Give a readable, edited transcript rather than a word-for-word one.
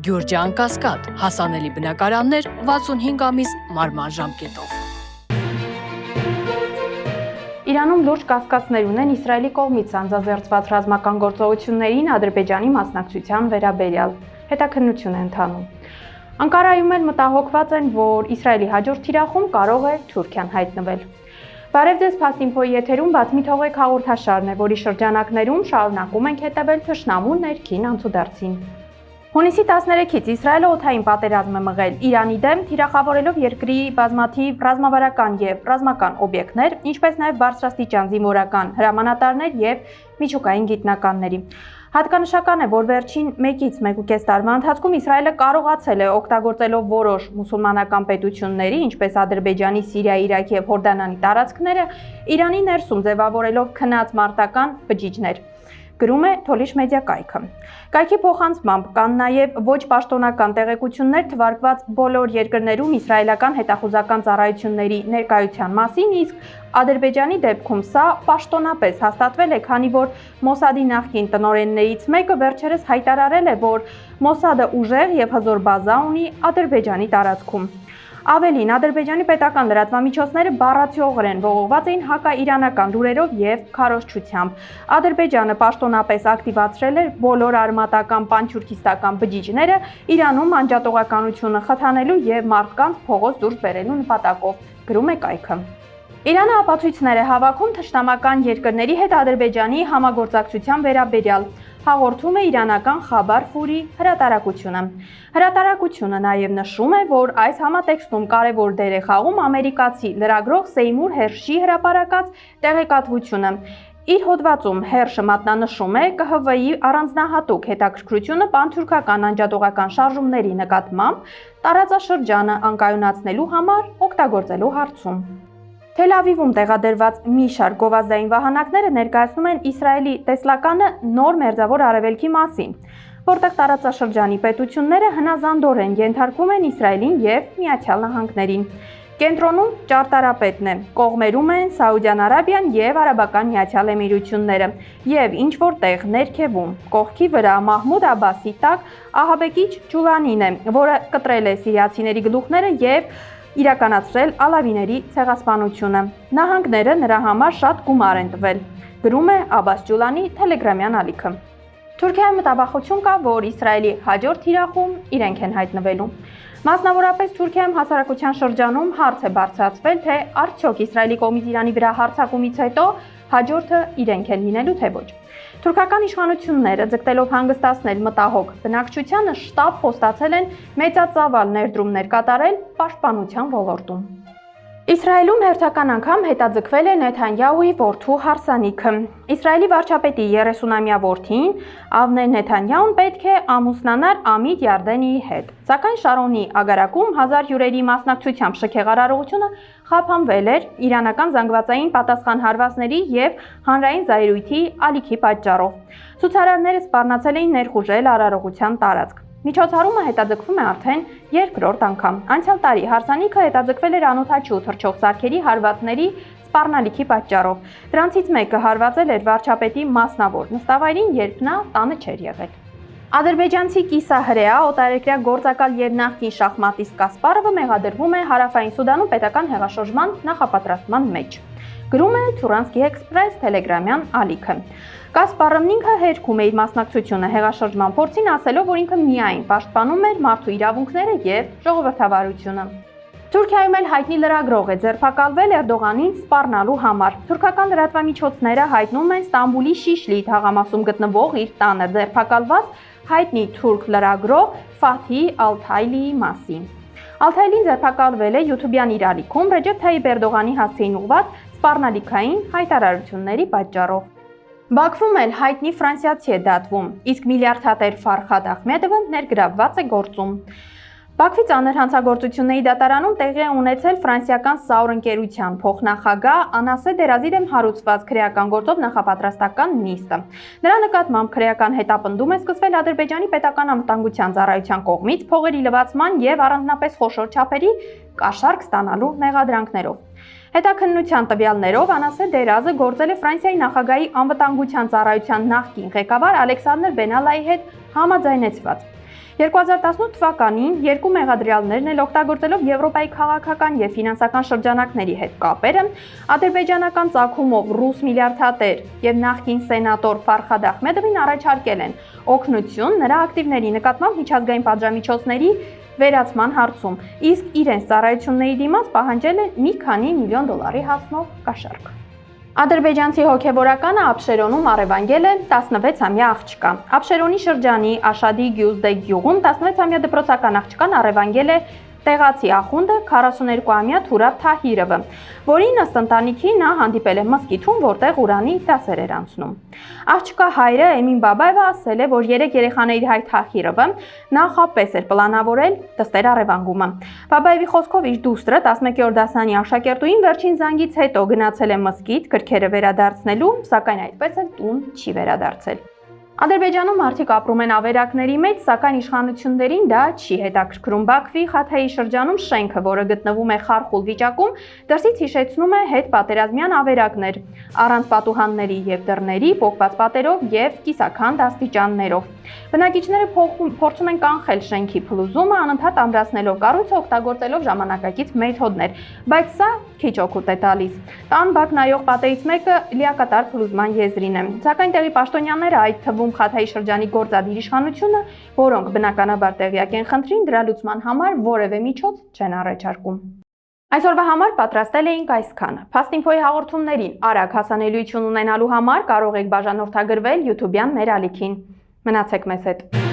Գյուրջան Կասկադ, հասանելի բնակարաններ 65 ամիս մարման ժամկետով։ Իրանում լուրջ կասկածներ ունեն Իսրայելի կողմից անձազերծված ռազմական գործողություններին Ադրբեջանի մասնակցության վերաբերյալ։ Հետաքննություն է ընթանում։ Անկարայում էլ մտահոգված են, որ Իսրայելի հաջորդ թիրախում կարող է Թուրքիան հայտնվել։ Բարև ձեզ, Փաստինֆոյի եթերում բացմի թողեք հաղորդաշարն է, որի շրջանակներում շարունակում ենք հետևել թշնամու ներքին անցուդարձին։ Հունիսի 13-ից Իսրայելը օդային պատերազմ է մղել Իրանի դեմ, թիրախավորելով երկրի բազմաթիվ ռազմավարական եւ ռազմական օբյեկտներ, ինչպես նաեւ բարձրաստիճան զինվորական հրամանատարներ եւ միջուկային գիտնականների։ Հատկանշական է, որ վերջին 1-1.5 տարվա ընթացքում Իսրայելը կարողացել է օգտագործելով որոշ մուսուլմանական պետությունների, ինչպես Ադրբեջանի, Սիրիայի, Իրաքի եւ Հորդանանի տարածքները, Իրանի ներսում ձևավորելով քնած մարտական բջիջներ։ Գրում է Թոլիշ մեդիա կայքը։ Կայքի փոխանցմամբ կան նաև ոչ պաշտոնական տեղեկություններ թվարկված բոլոր երկրներում իսրայելական հետախուզական ծառայությունների ներկայության մասին, իսկ Ադրբեջանի դեպքում սա պաշտոնապես հաստատվել է, քանի որ Մոսադի նախկին տնօրեններից մեկը վերջերս հայտարարել է, որ Մոսադը ուժեղ եւ հզոր բազա ունի Ադրբեջանի տարածքում։ Ավելին, Ադրբեջանի պետական լրատվամիջոցները բառացիորեն ողողված էին հակաիրանական լուրերով եւ քարոզչությամբ։ Ադրբեջանը պաշտոնապես ակտիվացրել էր բոլոր արմատական պանթյուրքիստական բջիջները Իրանում անջատողականությունը խթանելու եւ մարդկանց փողոց դուրս բերելու նպատակով, գրում է կայքը։ Իրանը ապացույցներ է հավաքում թշնամական երկրների հետ Ադրբեջանի համագործակցության վերաբերյալ, հաղորդում է իրանական Խաբար Ֆուրի հրատարակությունը։ Հրատարակությունը նաև նշում է, որ այս համատեքստում կարևոր դեր է խաղում ամերիկացի լրագրող Սեյմուր Հերշի հրապարակած տեղեկատվությունը։ Իր հոդվածում Հերշը մատնանշում է ԿՀՎ-ի առանձնահատուկ հետաքրքրությունը պանթյուրքական անջատողական շարժումների նկատմամբ տարածաշրջանը անկայունացնելու համար օգտագործելու հարցում։ Թել Ավիվում տեղադրված մի շարք գովազդային վահանակները ներկայացնում են Իսրայելի տեսլականը նոր մերձավոր արևելքի մասին, որտեղ տարածաշրջանի պետությունները հնազանդորեն ենթարկվում են Իսրայելին եւ Միացյալ Նահանգներին։ Կենտրոնում ճարտարապետն է, կողմերում են Սաուդյան Արաբիան եւ Արաբական Միացյալ Էմիրությունները եւ ինչ որտեղ ներքևում կողքի վրա Մահմուդ Աբասի տակ ահաբեկիչ Ջուլանին է, որը կտրել է սիրիացիների գլուխները եւ իրականացրել ալավիների ցեղասպանությունը։ Նահանգները նրա համար շատ գումար են տվել, գրում է Աբաս Ջուլանի թելեգրամյան ալիքը։ Թուրքիայի մտավախություն կա, որ Իսրայելի հաջորդ թիրախում իրենք են հայտնվելու։ Մասնավորապես Թուրքիայում հասարակության շրջանում հարց է բարձրացվել, թե արդյոք Իսրայելի կողմից Իրանի վրա հարձակումից հետո հաջորդը իրենք են լինելու, թե ոչ։ Թուրքական իշխանությունները ձգտելով հանգստացնել մտահոգ բնակչությանը շտապ խոստացել են մեծածավալ ներդրումներ կատարել պաշտպանության ոլորտում։ Իսրայելում հերթական անգամ հետաձգվել է Նեթանյահուի որդու հարսանիքը։ Իսրայելի վարչապետի 30-ամյա որդին Ավներ Նեթանյահուն պետք է ամուսնանար Ամիդ Յարդենիի հետ։ Սակայն Շարոնի ագարակում 1000 հյուրերի մասնակցությամբ շքեղարարողությունը խափանվել էր իրանական զանգվածային պատասխան հարվածների եւ հանրային զայրույթի ալիքի պատճառով։ Ցուցարարները սպառնացել էին ներխուժել արարողության տարածք։ Միջոցառումը հետաձգվում է արդեն երկրորդ անգամ։ Անցյալ տարի հարսանիքը հետաձգվել էր անօդաչու թռչող սարքերի հարվածների սպառնալիքի պատճառով։ Դրանցից մեկը հարվածել էր վարչապետի մասնավոր նստավայրին, երբ նա տանը չէր եղել։ Ադրբեջանցի կիսահրեա օտարերկրյա գործակալ եւ նախկին շախմատիստ Կասպարովը մեղադրվում է Հարավային Սուդանում պետական հեղաշրջման նախապատրաստման մեջ։ Գրում է Թուրանսկի Էքսպրես թելեգրամյան ալիքը։ Կասպարովն ինքը հերքում է իր մասնակցությունը հեղաշրջման փորձին, ասելով, որ ինքը միայն պաշտպանում էր մարդու իրավունքները եւ ժողովրդավարությունը։ Թուրքիայում էլ հայտնի լրագրող է ձերբակալվել Էրդողանին սպառնալու համար։ Թուրքական լրատվամիջոցները հայտնում են Ստամբուլի Շիշլի թաղամասում գտնվող իր տանը ձերբակալված հայտնի թուրք լրագրող Ֆաթի Ալթայլիի մասին։ Ալթայլին ձերբակալվել է YouTube-յան իր ալիքում Ռեջեփ Թայիփ Էրդողանի հասցեին ուղղված սպառնալիքային հայտարարությունների պատճառով։ Բաքվում էլ հայտնի ֆրանսիացի է դատվում, իսկ միլիարդատեր Ֆարխադ Ախմեդովը ներգրավված է գործում։ Բաքվի ծանր հանցագործությունների դատարանում տեղի է ունեցել ֆրանսիական Սաուր ընկերության փոխնախագահ Անասե Դերազի դեմ հարուցված քրեական գործով նախապատրաստական նիստը։ Նրա նկատմամբ քրեական հետապնդում է սկսվել Ադրբեջանի պետական անվտանգության ծառայության կողմից փողերի լվացման եւ առանձնապես խոշոր չափերի կաշառք ստանալու մեղադրանքներով։ Հետաքննության տվյալներով Անասե Դերազը գործել է Ֆրանսիայի նախագահի անվտանգության ծառայության նախկին ղեկավար Ալեքսանդր Բենալայի հետ համաձայնեցված։ 2018 թվականին երկու մեղադրյալներն էլ օգտագործելով Եվրոպայի քաղաքական եւ ֆինանսական շրջանակների հետ կապերը, ադրբեջանական ծագումով ռուս միլիարդատեր եւ նախկին սենատոր Ֆարխադ Ախմեդովին առաջարկել են օգնություն նրա ակտիվների նկատմամբ միջազգային պատժամիջոցների վերացման հարցում, իսկ իրենց ծառայությունների դիմաց պահանջել են մի քանի միլիոն դոլարի հասնող կաշառք։ Ադրբեջանցի հոգևորականը Աբշերոնում առևանգել է 16-ամյա աղջկա։ Աբշերոնի շրջանի Աշադի Գյուզդե գյուղում 16-ամյա դպրոցական աղջկան առևանգել է տեղացի ախունդը 42-ամյա Թուրաբ Թահիրովը, որին ըստ ընտանիքի նա հանդիպել է մզկիթում, որտեղ Ղուրանի դասեր էր անցնում։ Աղջկա հայրը Էմին Բաբաևը ասել է, որ 3 երեխաների հայր Թահիրովը նախապես էր պլանավորել դստեր առևանգումը։ Բաբաևի խոսքով իր դուստրը 11-րդ դասարանի աշակերտուին վերջին զանգից հետո գնացել է մզկիթ գրքերը վերադարձնելու, սակայն այդպես էլ տուն չի վերադարձել։ Ադրբեջանում մարդիկ ապրում են ավերակների մեջ, սակայն իշխանություններին դա չի հետաքրքրում։ Բաքվի Խաթայի շրջանում շենքը, որը գտնվում է խարխուլ վիճակում, դրսից հիշեցնում է հետպատերազմյան ավերակներ, առանց պատուհանների եւ դռների, պոկված պատերով եւ կիսաքանդ աստիճաններով։ Բնակիչները փորձում են կանխել շենքի փլուզումը, անընդհատ ամրացնելով կառույցը, օգտագործելով ժամանակակից մեթոդներ, բայց սա քիչ օգուտ է տալիս։ Տան բակ նայող պատերից մեկը լիակատար փլուզման եզրին է։ Սակայն տեղի պաշտոնյաները, այդ թվում Խաթայի շրջանի գործադիր իշխանությունը, որոնք բնականաբար տեղյակ են խնդրին, դրա լուծման համար որևէ միջոց չեն առաջարկում։ Այսօրվա համար պատրաստել էինք այսքանը։ Fast-Info-ի հաղորդումներին արագ հասանելիություն ունենալու համար կարող եք բաժանորդագրվել YouTube-յան մեր ալիքին։ Մնացեք մեզ հետ։